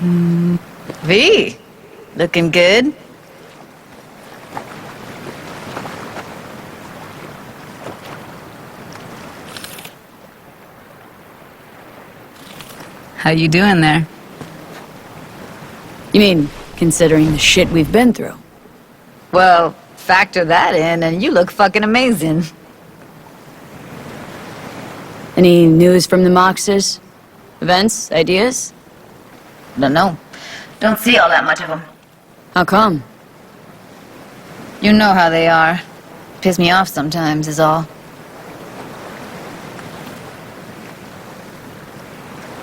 V, looking good. How you doing there? You mean, considering the shit we've been through? Well, factor that in and you look fucking amazing. Any news from the Moxes? Events? Ideas? Don't know. Don't see all that much of them. How come? You know how they are. Piss me off sometimes is all.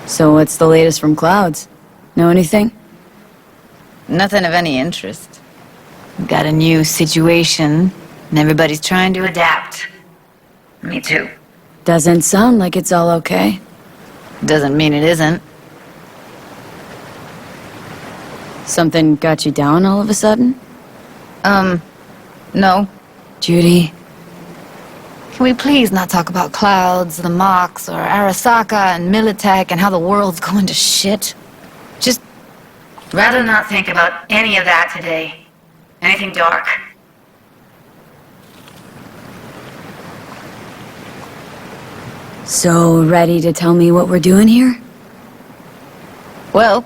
So what's the latest from Clouds? Know anything? Nothing of any interest. We've got a new situation, and everybody's trying to adapt. Me too. Doesn't sound like it's all okay. Doesn't mean it isn't. Something got you down all of a sudden? No. Judy? Can we please not talk about Clouds, the Mox, or Arasaka and Militech and how the world's going to shit? Just rather not think about any of that today. Anything dark. So, ready to tell me what we're doing here? Well,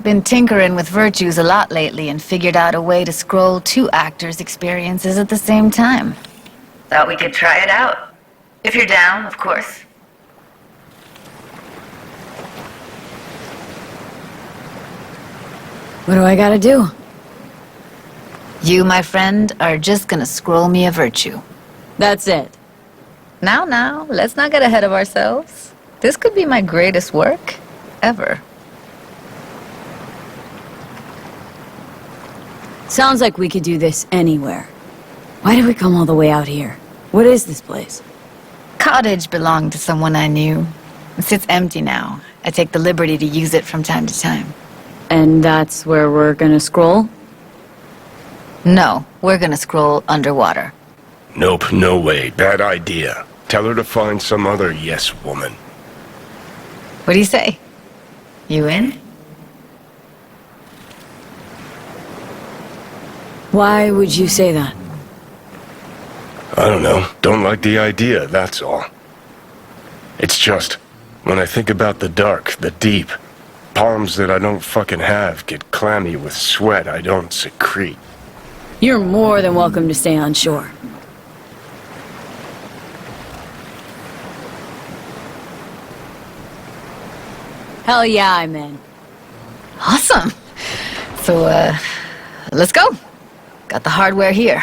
been tinkering with virtues a lot lately and figured out a way to scroll two actors' experiences at the same time. Thought we could try it out. If you're down, of course. What do I gotta do? You, my friend, are just gonna scroll me a virtue. That's it. Now, let's not get ahead of ourselves. This could be my greatest work ever. Sounds like we could do this anywhere. Why did we come all the way out here? What is this place? Cottage belonged to someone I knew. It sits empty now. I take the liberty to use it from time to time. And that's where we're gonna scroll? No, we're gonna scroll underwater. Nope, no way. Bad idea. Tell her to find some other yes woman. What do you say? You in? Why would you say that? I don't know. Don't like the idea, that's all. It's just, when I think about the dark, the deep, palms that I don't fucking have get clammy with sweat I don't secrete. You're more than welcome to stay on shore. Hell yeah, I'm in. Awesome. So, let's go. Got the hardware here.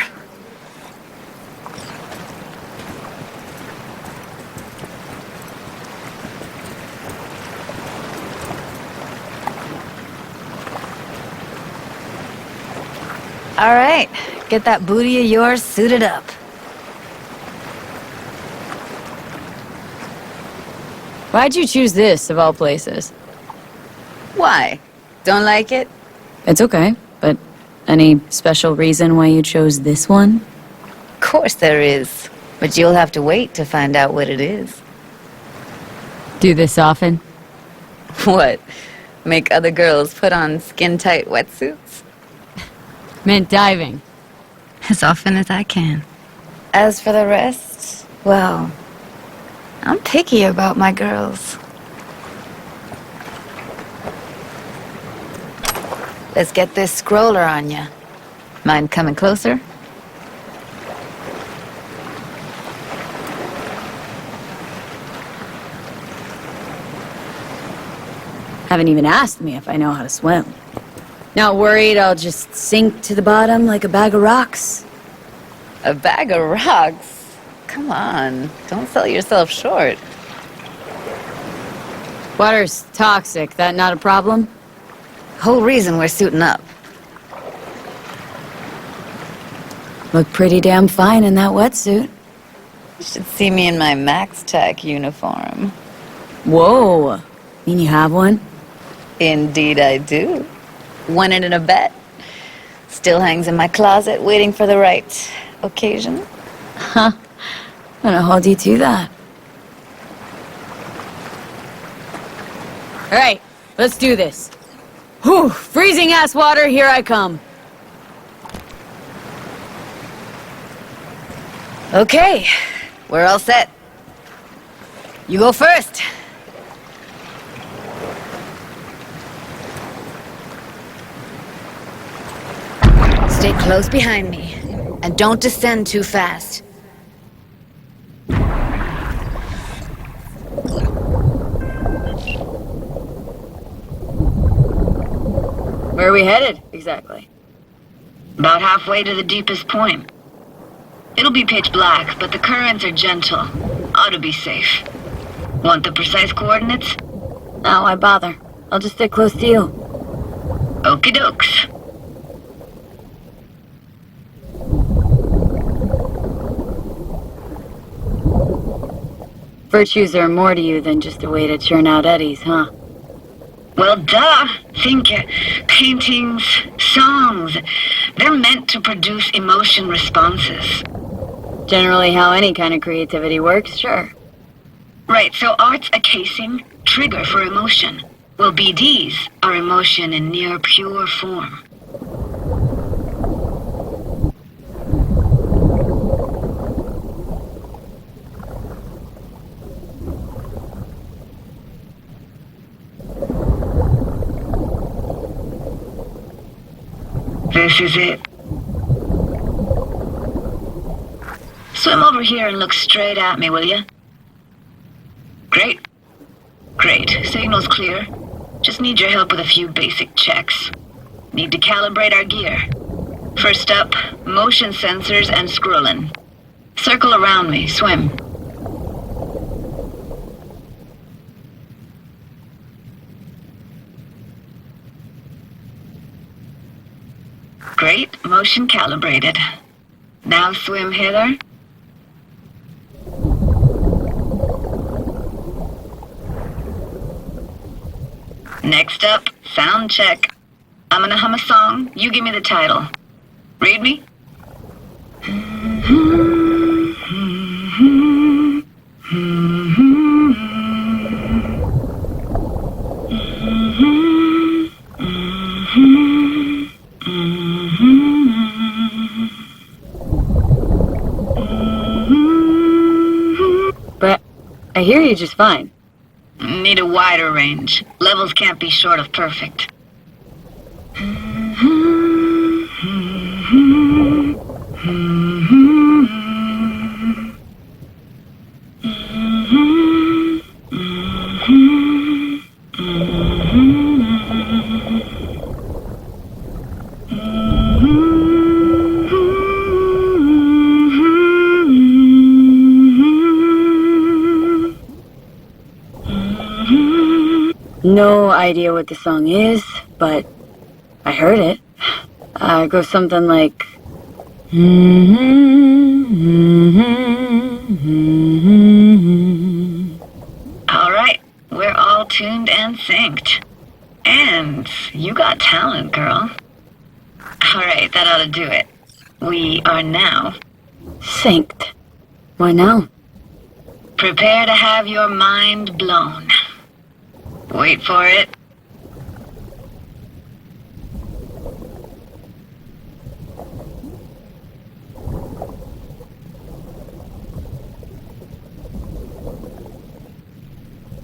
All right, get that booty of yours suited up. Why'd you choose this, of all places? Why? Don't like it? It's okay, but any special reason why you chose this one? Of course there is, but you'll have to wait to find out what it is. Do this often? What? Make other girls put on skin-tight wetsuits? Meant diving. As often as I can. As for the rest, well, I'm picky about my girls. Let's get this scroller on ya. Mind coming closer? Haven't even asked me if I know how to swim. Not worried I'll just sink to the bottom like a bag of rocks? A bag of rocks? Come on, don't sell yourself short. Water's toxic, that not a problem? Whole reason we're suiting up. Look pretty damn fine in that wetsuit. You should see me in my Max Tech uniform. Whoa! Mean you have one? Indeed I do. Won it in a bet. Still hangs in my closet, waiting for the right occasion. Huh. I'm gonna hold you to that. Alright, let's do this. Whew, freezing ass water, here I come. Okay, we're all set. You go first. Stay close behind me, and don't descend too fast. Where are we headed, exactly? About halfway to the deepest point. It'll be pitch black, but the currents are gentle. Ought to be safe. Want the precise coordinates? No, why bother? I'll just stick close to you. Okie dokes. Virtues are more to you than just a way to churn out eddies, huh? Well, duh. Think paintings, songs. They're meant to produce emotion responses. Generally how any kind of creativity works, sure. Right, so art's a casing, trigger for emotion. Well, BDs are emotion in near pure form. This is it. Swim over here and look straight at me, will you? Great. Great. Signal's clear. Just need your help with a few basic checks. Need to calibrate our gear. First up, motion sensors and scrolling. Circle around me. Swim. Great. Motion calibrated. Now swim hither. Next up, sound check. I'm gonna hum a song. You give me the title. Read me? But I hear you just fine. Need a wider range. Levels can't be short of perfect. No idea what the song is, but I heard it. It goes something like... All right, we're all tuned and synced. And you got talent, girl. All right, that ought to do it. We are now. Synced. Why now? Prepare to have your mind blown. Wait for it.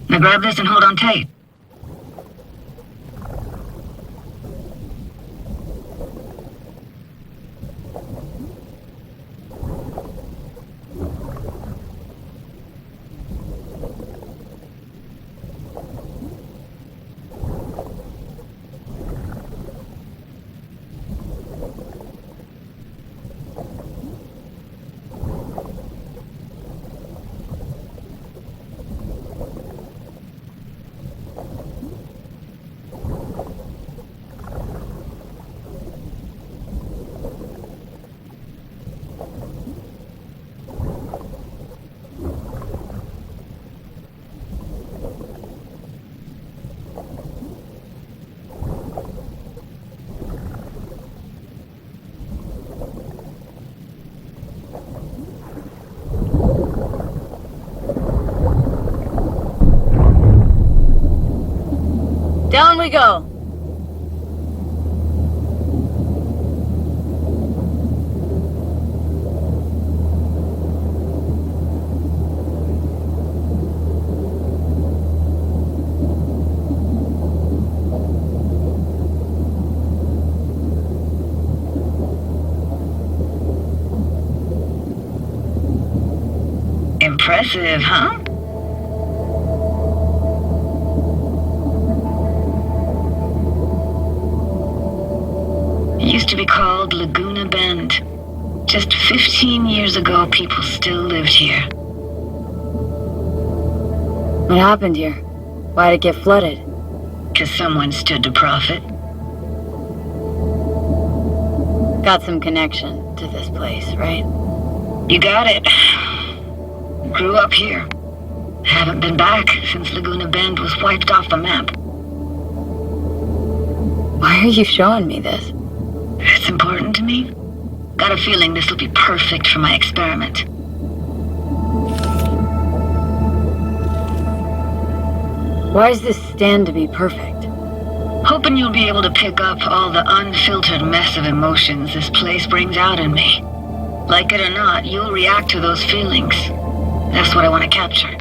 Now grab this and hold on tight. Down we go. impressive, huh? It used to be called Laguna Bend. Just 15 years ago, people still lived here. What happened here? Why'd it get flooded? 'Cause someone stood to profit. Got some connection to this place, right? You got it. Grew up here. Haven't been back since Laguna Bend was wiped off the map. Why are you showing me this? It's important to me. Got a feeling this will be perfect for my experiment. Why does this stand to be perfect? Hoping you'll be able to pick up all the unfiltered mess of emotions this place brings out in me. Like it or not, you'll react to those feelings. That's what I want to capture.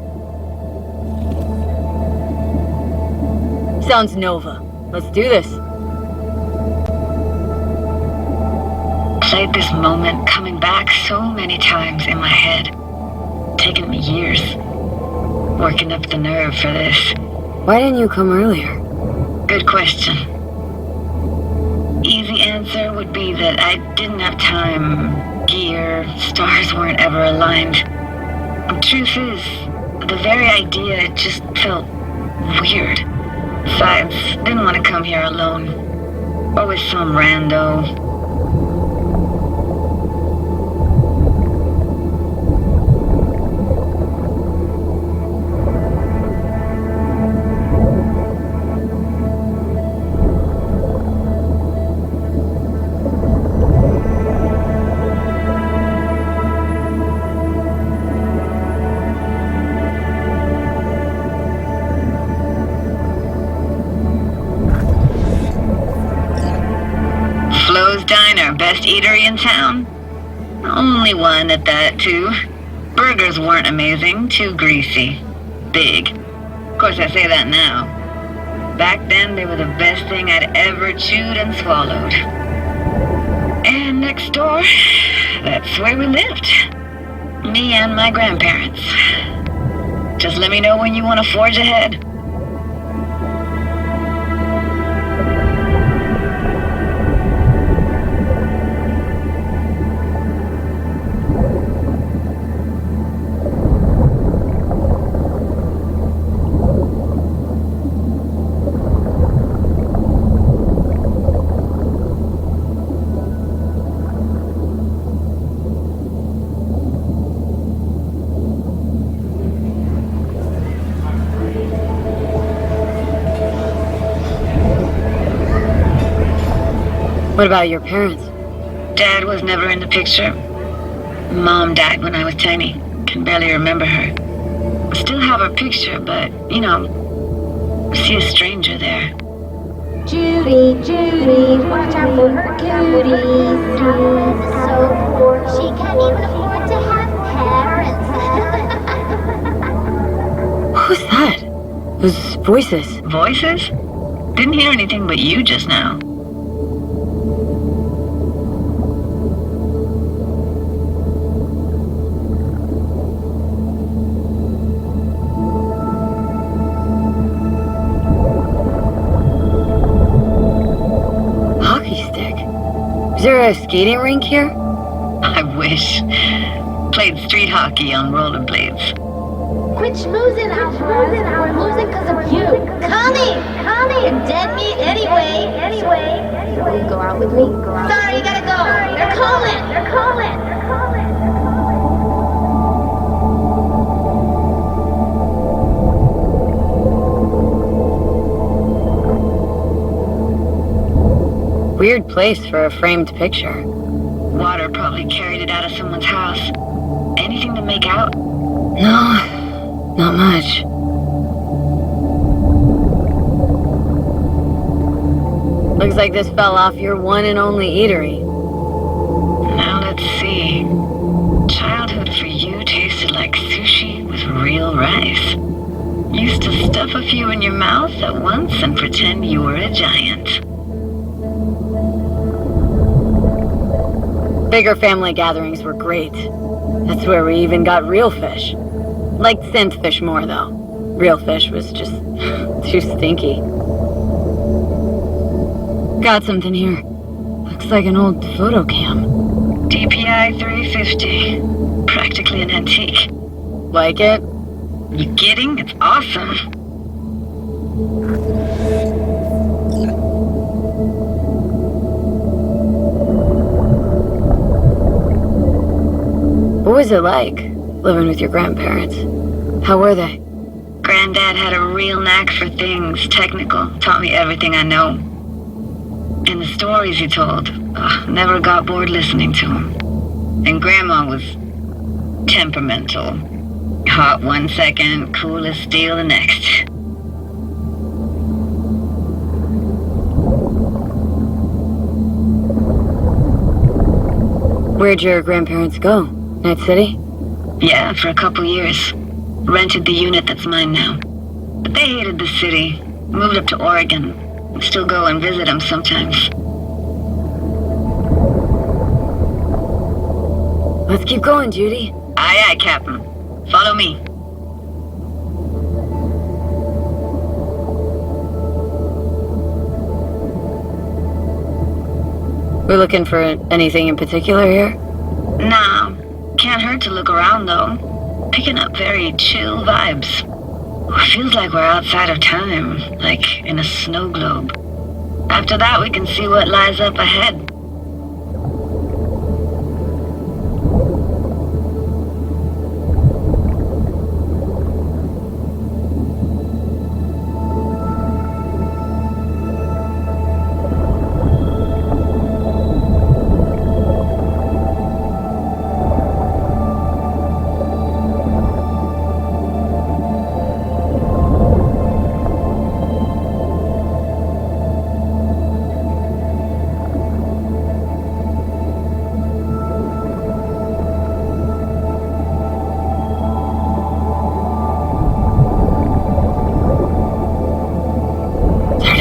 Sounds Nova. Let's do this. Played this moment coming back so many times in my head. Taken me years. Working up the nerve for this. Why didn't you come earlier? Good question. Easy answer would be that I didn't have time, gear, stars weren't ever aligned. The truth is, the very idea just felt weird. Besides, didn't want to come here alone. Or with some rando. Diner, best eatery in town. Only one at that, too. Burgers weren't amazing, too greasy. Big. Of course, I say that now. Back then, they were the best thing I'd ever chewed and swallowed. And next door, that's where we lived. Me and my grandparents. Just let me know when you want to forge ahead. What about your parents? Dad was never in the picture. Mom died when I was tiny. Can barely remember her. Still have her picture, but, you know, see a stranger there. Judy, watch out for her cuties. Alice is so poor, she can't even afford to have parents. Who's that? Those voices. Voices? Didn't hear anything but you just now. Is there a skating rink here? I wish. Played street hockey on rollerblades. Quit schmoozing, Alvarez. We're losing because of you. Connie! You're dead meat anyway. Will you go out with me? Sorry, you gotta go. They're calling. Weird place for a framed picture. Water probably carried it out of someone's house. Anything to make out? No, not much. Looks like this fell off your one and only eatery. Now let's see. Childhood for you tasted like sushi with real rice. Used to stuff a few in your mouth at once and pretend you were a giant. Bigger family gatherings were great. That's where we even got real fish. Liked synth fish more, though. Real fish was just too stinky. Got something here. Looks like an old photo cam. DPI 350. Practically an antique. Like it? You kidding? It's awesome. What was it like, living with your grandparents? How were they? Granddad had a real knack for things technical. Taught me everything I know. And the stories he told, never got bored listening to him. And Grandma was temperamental. Hot 1 second, cool as steel the next. Where'd your grandparents go? Night City? Yeah, for a couple years. Rented the unit that's mine now. But they hated the city. Moved up to Oregon. Still go and visit them sometimes. Let's keep going, Judy. Aye, aye, Captain. Follow me. We're looking for anything in particular here? Nah, can't hurt to look around though. Picking up very chill vibes. Feels like we're outside of time, like in a snow globe. After that, we can see what lies up ahead.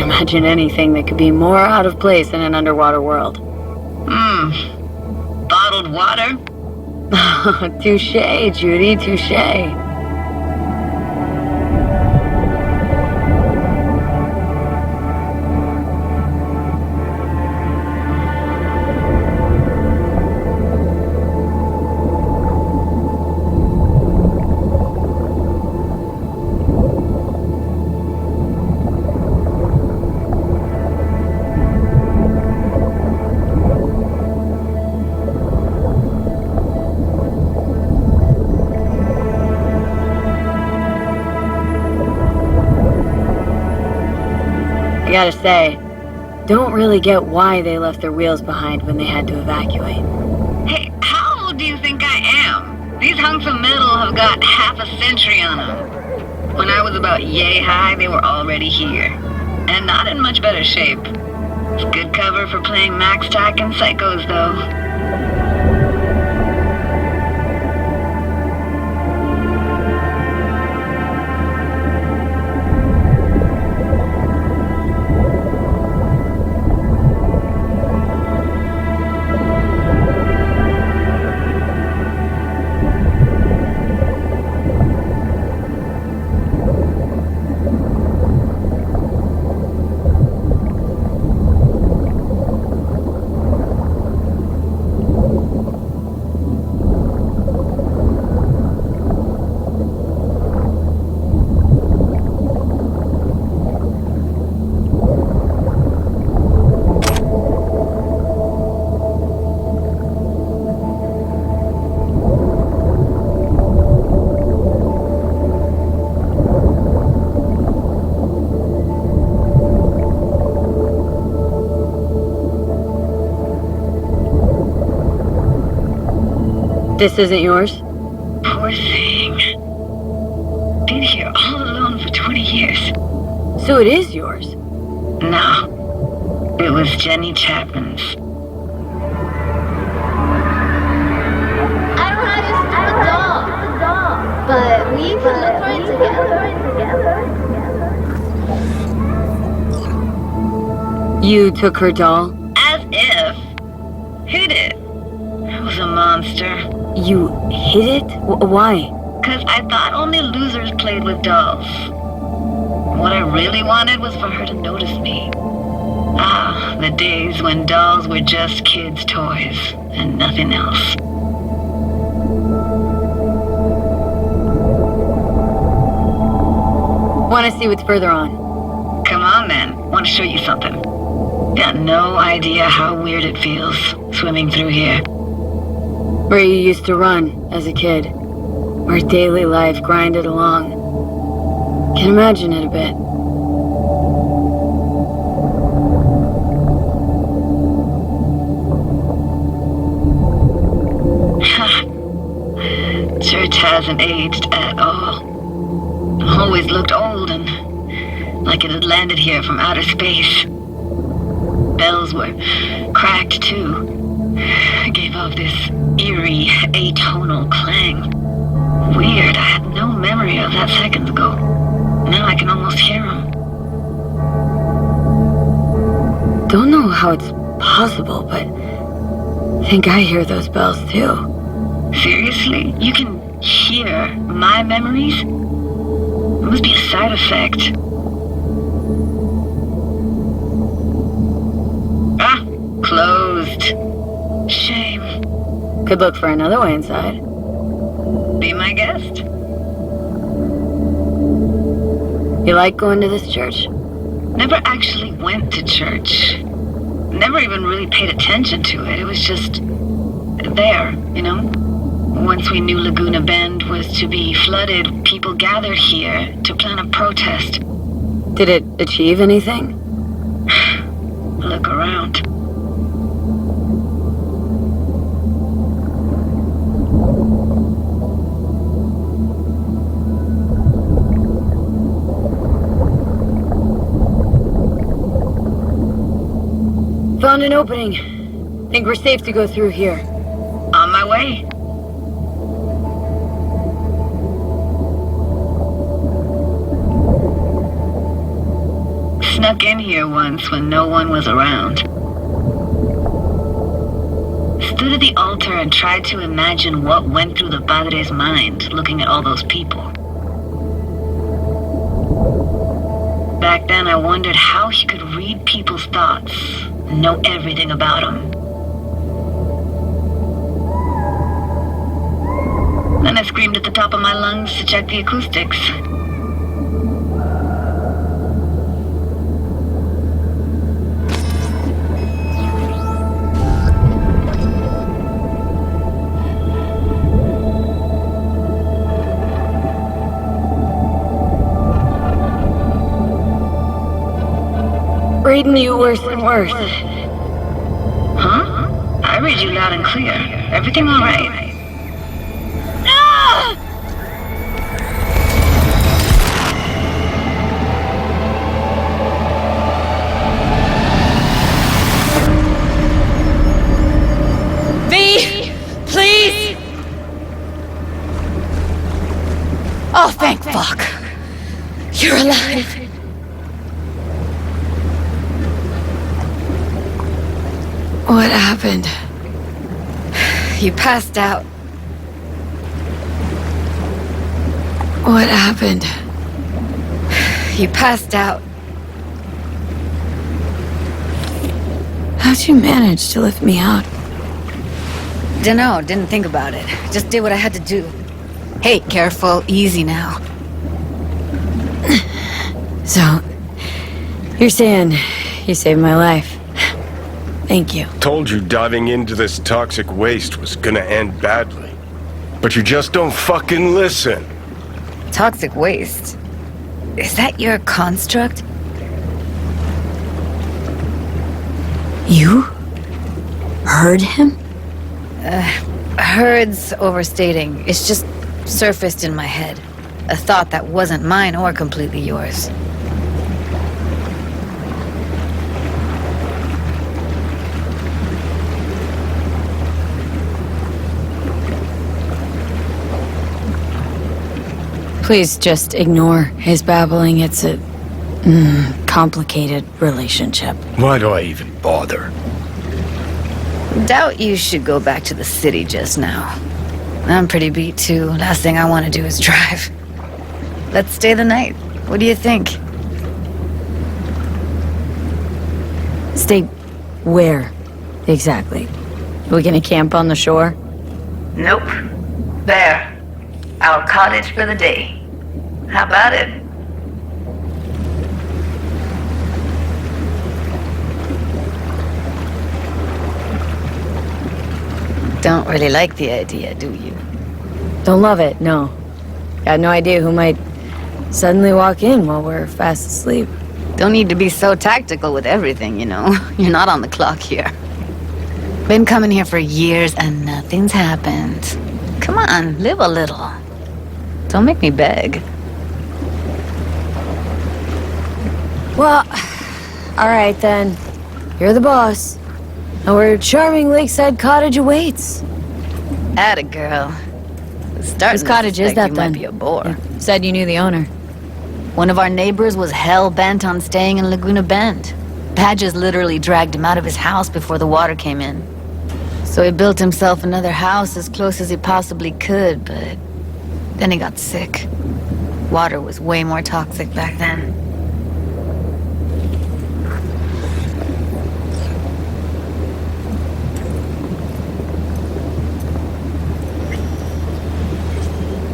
Imagine anything that could be more out of place in an underwater world. Bottled water? Touché, Judy, touché. I gotta say, don't really get why they left their wheels behind when they had to evacuate. Hey, how old do you think I am? These hunks of metal have got half a century on them. When I was about yay high, they were already here. And not in much better shape. It's good cover for playing Max Tack and Psychos, though. This isn't yours? Poor thing. Been here all alone for 20 years. So it is yours? No. It was Jenny Chapman's. I don't have your stupid doll, but we can look for it together. You took her doll? As if. Hid it. I was a monster. You hid it? Why? because I thought only losers played with dolls. What I really wanted was for her to notice me. Ah, the days when dolls were just kids' toys and nothing else. Want to see what's further on? Come on, then. Want to show you something. Got no idea how weird it feels swimming through here. Where you used to run as a kid. Where daily life grinded along. Can imagine it a bit. Church hasn't aged at all. Always looked old and like it had landed here from outer space. Bells were cracked too. Gave off this eerie, atonal clang. Weird, I had no memory of that seconds ago. Now I can almost hear them. Don't know how it's possible, but I think I hear those bells too. Seriously? You can hear my memories? It must be a side effect. Ah, closed. Shame. Could look for another way inside. Be my guest. You like going to this church? Never actually went to church. Never even really paid attention to it. It was just there, you know? Once we knew Laguna Bend was to be flooded, people gathered here to plan a protest. Did it achieve anything? Look around. Found an opening. Think we're safe to go through here. On my way. Snuck in here once when no one was around. Stood at the altar and tried to imagine what went through the Padre's mind looking at all those people. Back then I wondered how he could read people's thoughts and know everything about them. Then I screamed at the top of my lungs to check the acoustics. Reading you worse and worse. Huh? I read you loud and clear. Everything all right? V! Please! Oh, thank fuck. You're alive. What happened? You passed out. What happened? You passed out. How'd you manage to lift me out? Dunno, didn't think about it. Just did what I had to do. Hey, careful, easy now. So, you're saying you saved my life. Thank you. Told you diving into this toxic waste was gonna end badly. But you just don't fucking listen. Toxic waste? Is that your construct? You? Heard him? Heard's overstating. It's just surfaced in my head. A thought that wasn't mine or completely yours. Please just ignore his babbling. It's a complicated relationship. Why do I even bother? Doubt you should go back to the city just now. I'm pretty beat too. Last thing I want to do is drive. Let's stay the night. What do you think? Stay where, exactly? We gonna camp on the shore? Nope. There. Our cottage for the day. How about it? Don't really like the idea, do you? Don't love it, no. Got no idea who might suddenly walk in while we're fast asleep. Don't need to be so tactical with everything, you know. You're not on the clock here. Been coming here for years and nothing's happened. Come on, live a little. Don't make me beg. Well, alright then. You're the boss. Our charming lakeside cottage awaits. Atta girl. Whose cottage is that you then? might be a bore. Yeah. Said you knew the owner. One of our neighbors was hell-bent on staying in Laguna Bend. Badges literally dragged him out of his house before the water came in. So he built himself another house as close as he possibly could, but then he got sick. Water was way more toxic back then.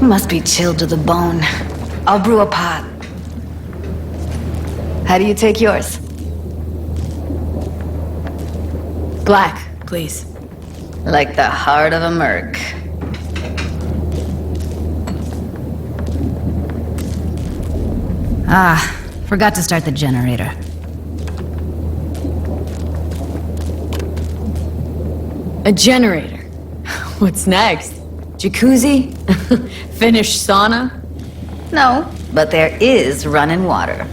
Must be chilled to the bone. I'll brew a pot. How do you take yours? Black, please. Like the heart of a merc. Ah, forgot to start the generator. A generator. What's next? Jacuzzi? Finnish sauna? No, but there is running water.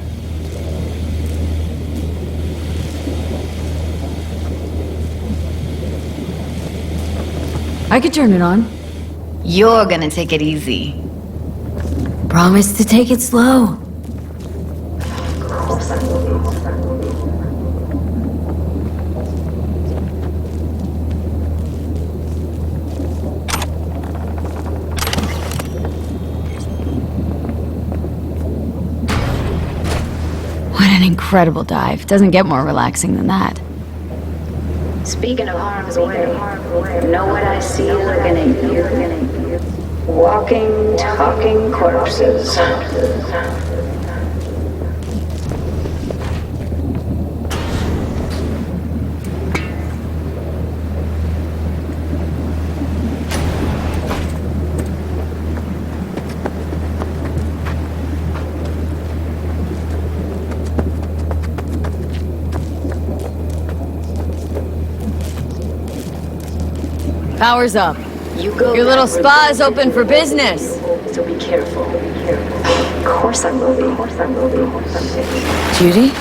I could turn it on. You're gonna take it easy. Promise to take it slow. What an incredible dive. Doesn't get more relaxing than that. Speaking of harm's way, know what I see looking at you? Walking, talking corpses. Power's up. You go. Your little spa is open for business. So be careful. Of course I will be. Of course I will be. Judy?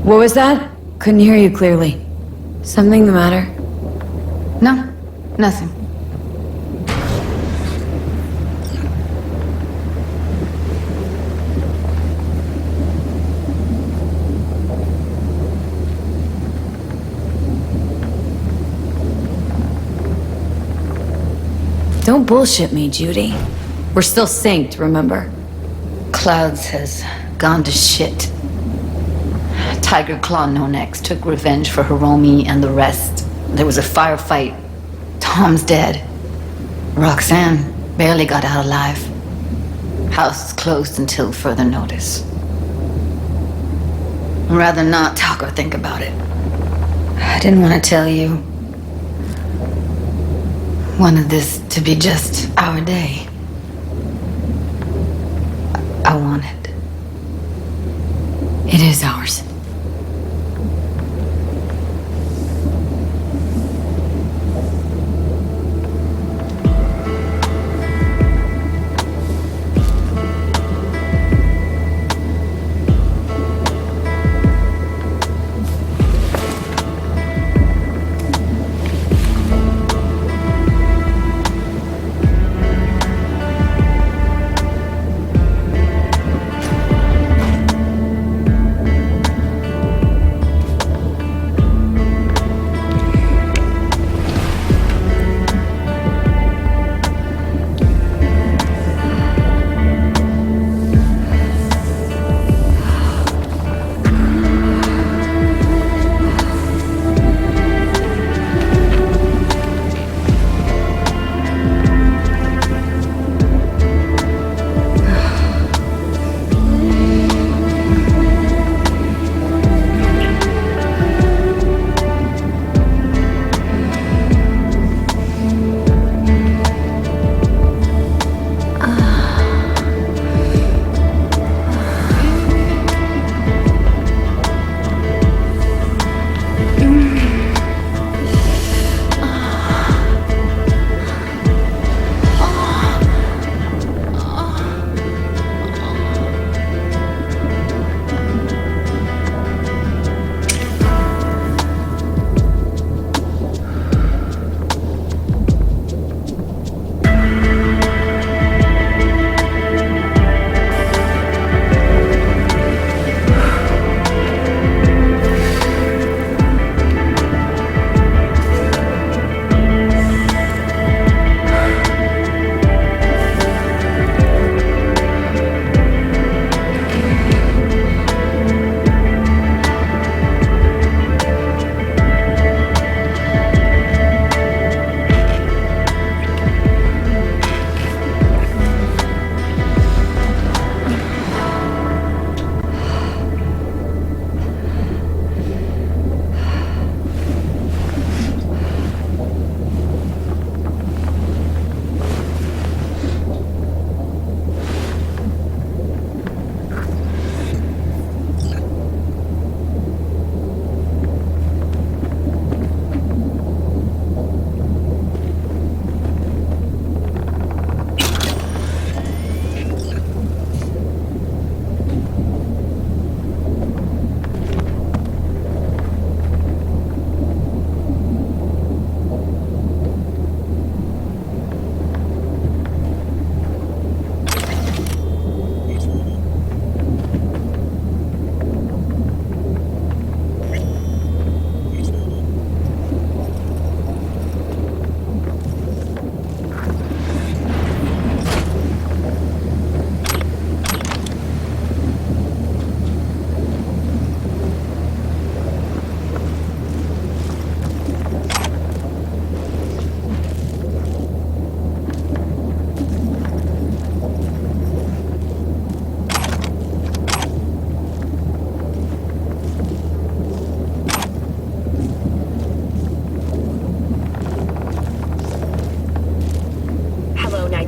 What was that? Couldn't hear you clearly. Something the matter? No, nothing. Don't bullshit me, Judy. We're still synced, remember? Clouds has gone to shit. Tiger Claw No Next took revenge for Hiromi and the rest. There was a firefight. Tom's dead. Roxanne barely got out alive. House is closed until further notice. I'd rather not talk or think about it. I didn't want to tell you. Wanted this to be just our day. I want it. It is ours.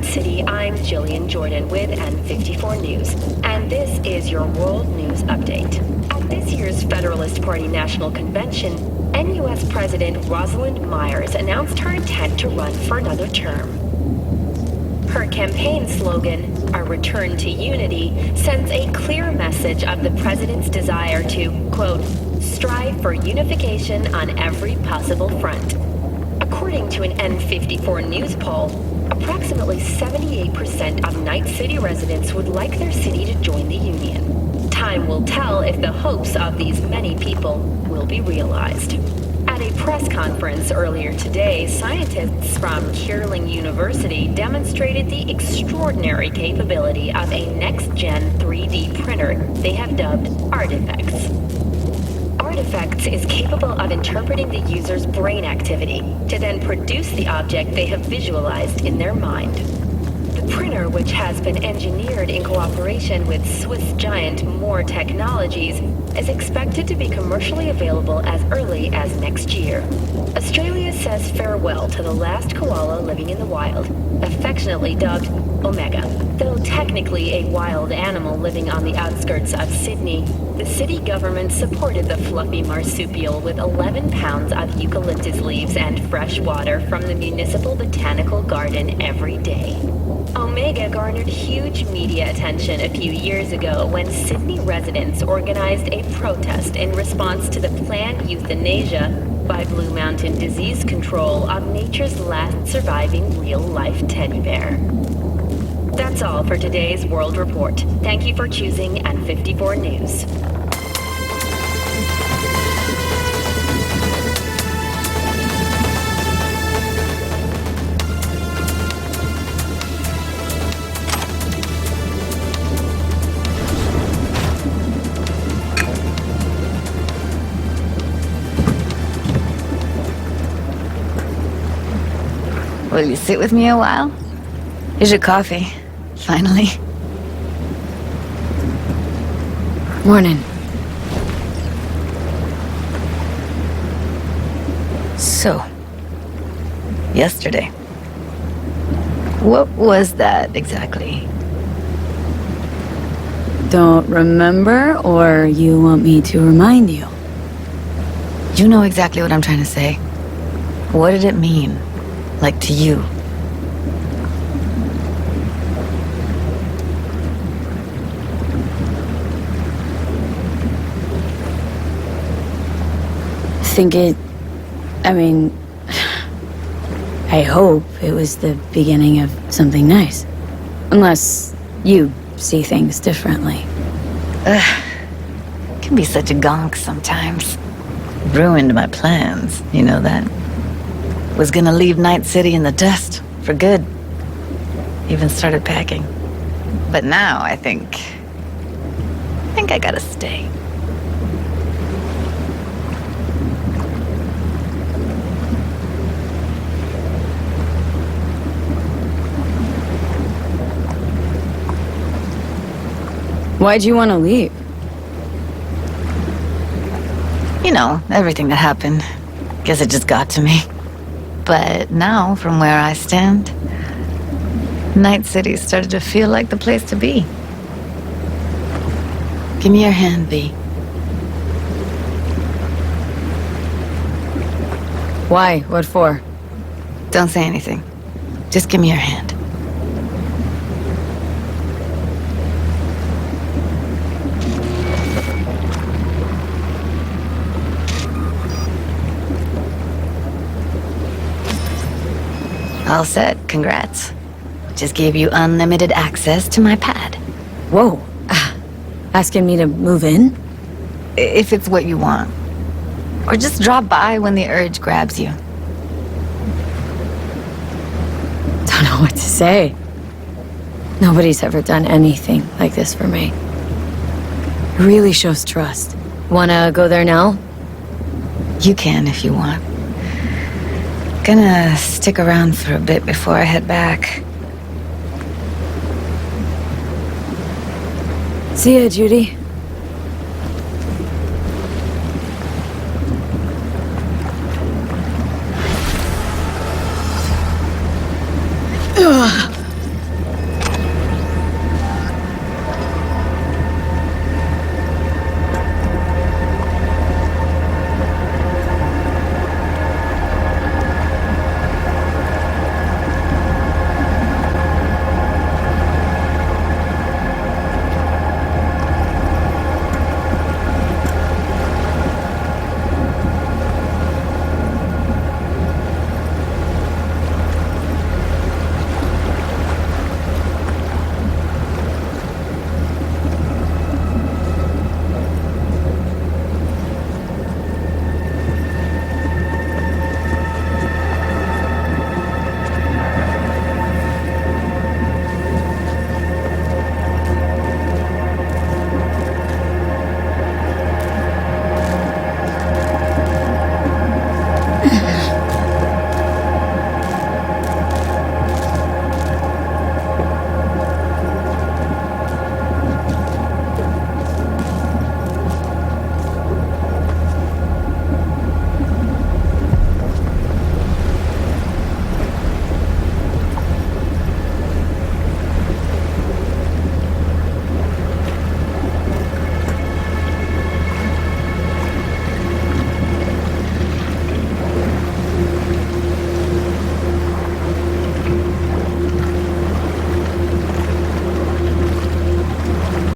City, I'm Jillian Jordan with N54 News, and this is your World News Update. At this year's Federalist Party National Convention, NUS President Rosalind Myers announced her intent to run for another term. Her campaign slogan, "A Return to Unity," sends a clear message of the president's desire to, quote, strive for unification on every possible front. According to an N54 News poll, approximately 78% of Night City residents would like their city to join the Union. Time will tell if the hopes of these many people will be realized. At a press conference earlier today, scientists from Kierling University demonstrated the extraordinary capability of a next-gen 3D printer they have dubbed Artifacts. Artifacts is capable of interpreting the user's brain activity to then produce the object they have visualized in their mind. The printer, which has been engineered in cooperation with Swiss giant Moore Technologies, is expected to be commercially available as early as next year. Australia's says farewell to the last koala living in the wild, affectionately dubbed Omega. Though technically a wild animal living on the outskirts of Sydney, the city government supported the fluffy marsupial with 11 pounds of eucalyptus leaves and fresh water from the municipal botanical garden every day. Omega garnered huge media attention a few years ago when Sydney residents organized a protest in response to the planned euthanasia by Blue Mountain Disease Control of nature's last surviving real-life teddy bear. That's all for today's World Report. Thank you for choosing N54 News. Will you sit with me a while? Here's your coffee. Finally. Morning. So, yesterday. What was that exactly? Don't remember, or you want me to remind you? You know exactly what I'm trying to say. What did it mean? Like to you? I hope it was the beginning of something nice. Unless you see things differently. Can be such a gonk sometimes. Ruined my plans, you know that? Was gonna leave Night City in the dust, for good. Even started packing. But now I think I gotta stay. Why'd you want to leave? You know, everything that happened. Guess it just got to me. But now, from where I stand, Night City started to feel like the place to be. Give me your hand, B. Why? What for? Don't say anything. Just give me your hand. All set. Congrats. Just gave you unlimited access to my pad. Whoa. Asking me to move in? If it's what you want. Or just drop by when the urge grabs you. Don't know what to say. Nobody's ever done anything like this for me. It really shows trust. Wanna go there now? You can if you want. Gonna stick around for a bit before I head back. See ya, Judy.